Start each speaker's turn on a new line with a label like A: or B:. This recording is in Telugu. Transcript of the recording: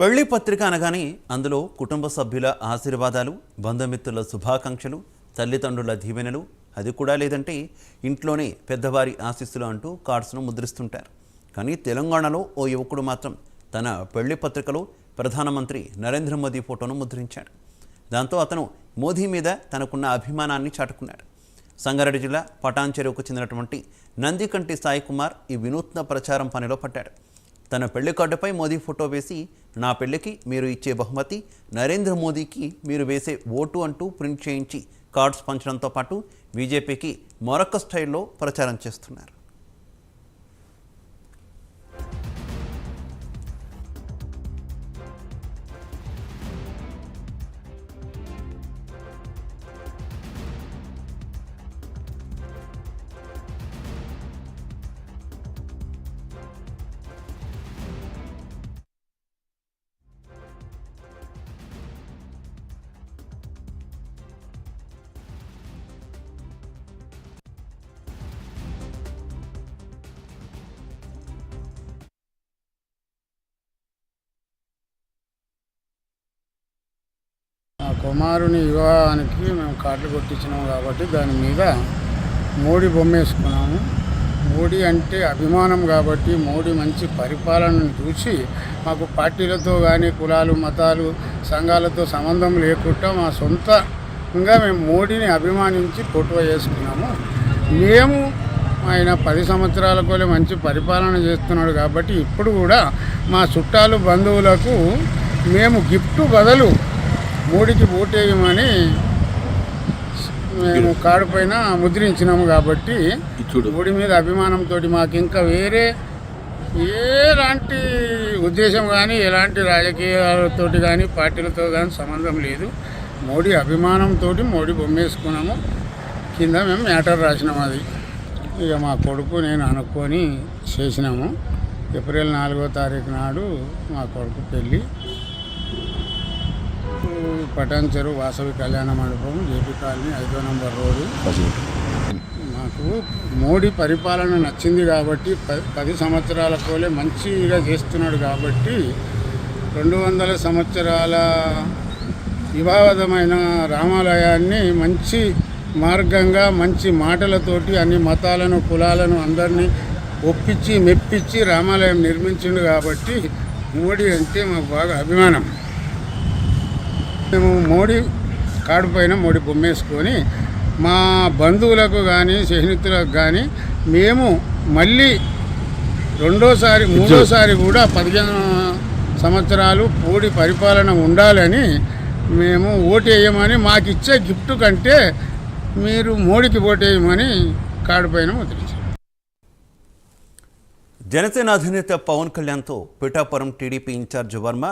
A: పెళ్లి పత్రిక అనగానే అందులో కుటుంబ సభ్యుల ఆశీర్వాదాలు, బంధుమిత్రుల శుభాకాంక్షలు, తల్లిదండ్రుల దీవెనలు, అది కూడా లేదంటే ఇంట్లోనే పెద్దవారి ఆశీస్సులు అంటూ కార్డ్స్ను ముద్రిస్తుంటారు. కానీ తెలంగాణలో ఓ యువకుడు మాత్రం తన పెళ్లి పత్రికలో ప్రధానమంత్రి నరేంద్ర మోదీ ఫోటోను ముద్రించాడు. దాంతో అతను మోదీ మీద తనకున్న అభిమానాన్ని చాటుకున్నాడు. సంగారెడ్డి జిల్లా పటాన్ చెరువుకు చెందినటువంటి నందికంటి సాయి కుమార్ ఈ వినూత్న ప్రచారం పనిలో పడ్డాడు. తన పెళ్లి కార్డుపై మోదీ ఫోటో వేసి, నా పెళ్లికి మీరు ఇచ్చే బహుమతి నరేంద్ర మోదీకి మీరు వేసే ఓటు అంటూ ప్రింట్ చేయించి కార్డ్స్ పంచడంతో పాటు బీజేపీకి మరొక స్టైల్లో ప్రచారం చేస్తున్నారు.
B: కుమారుని వివాహానికి మేము కార్డులు కొట్టించినాము కాబట్టి దాని మీద మోడీ బొమ్మ వేసుకున్నాము. మోడీ అంటే అభిమానం కాబట్టి మోడీ మంచి పరిపాలనను చూసి మాకు పార్టీలతో కానీ కులాలు మతాలు సంఘాలతో సంబంధం లేకుండా మా సొంతంగా మేము మోడీని అభిమానించి ఫోటో వేసుకున్నాము. మేము ఆయన 10 సంవత్సరాలకోలే మంచి పరిపాలన చేస్తున్నాడు కాబట్టి ఇప్పుడు కూడా మా చుట్టాలు బంధువులకు మేము గిఫ్ట్ బదులు మోడీకి ఓటేయమని మేము కార్డు పైన ముద్రించినాము. కాబట్టి మోడీ మీద అభిమానంతో మాకు ఇంకా వేరే ఎలాంటి ఉద్దేశం కానీ ఎలాంటి రాజకీయాలతో కానీ పార్టీలతో కానీ సంబంధం లేదు. మోడీ అభిమానంతో మోడీ బొమ్మ వేసుకున్నాము. కింద మేము మ్యాటర్ రాసినాము. అది ఇక మా కొడుకు నేను అనుకొని చేసినాము. ఏప్రిల్ 4వ తారీఖు నాడు మా కొడుకు పెళ్ళి. పటాన్ చెరువు వాసవి కళ్యాణ మండపం, జేపీ కాలనీ, 5వ నంబర్ రోడ్డు. మాకు మోడీ పరిపాలన నచ్చింది కాబట్టి 10 సంవత్సరాల కోలే మంచిగా చేస్తున్నాడు కాబట్టి 200 సంవత్సరాల వివాదమైన రామాలయాన్ని మంచి మార్గంగా మంచి మాటలతోటి అన్ని మతాలను కులాలను అందరినీ ఒప్పించి మెప్పించి రామాలయం నిర్మించిండు కాబట్టి మోడీ అంటే మాకు బాగా అభిమానం. మేము మోడీ కార్డు పైన మోడీ బొమ్మ వేసుకొని మా బంధువులకు కానీ స్నేహితులకు కానీ మేము మళ్ళీ రెండోసారి మూడోసారి కూడా 15 సంవత్సరాలు మోడీ పరిపాలన ఉండాలని మేము ఓటేయమని మాకు ఇచ్చే గిఫ్ట్ కంటే మీరు మోడీకి ఓటేయమని కార్డు పైన ముద్రించారు.
A: జనసేన అధినేత పవన్ కళ్యాణ్తో పిఠాపురం టీడీపీ ఇన్ఛార్జ్ వర్మ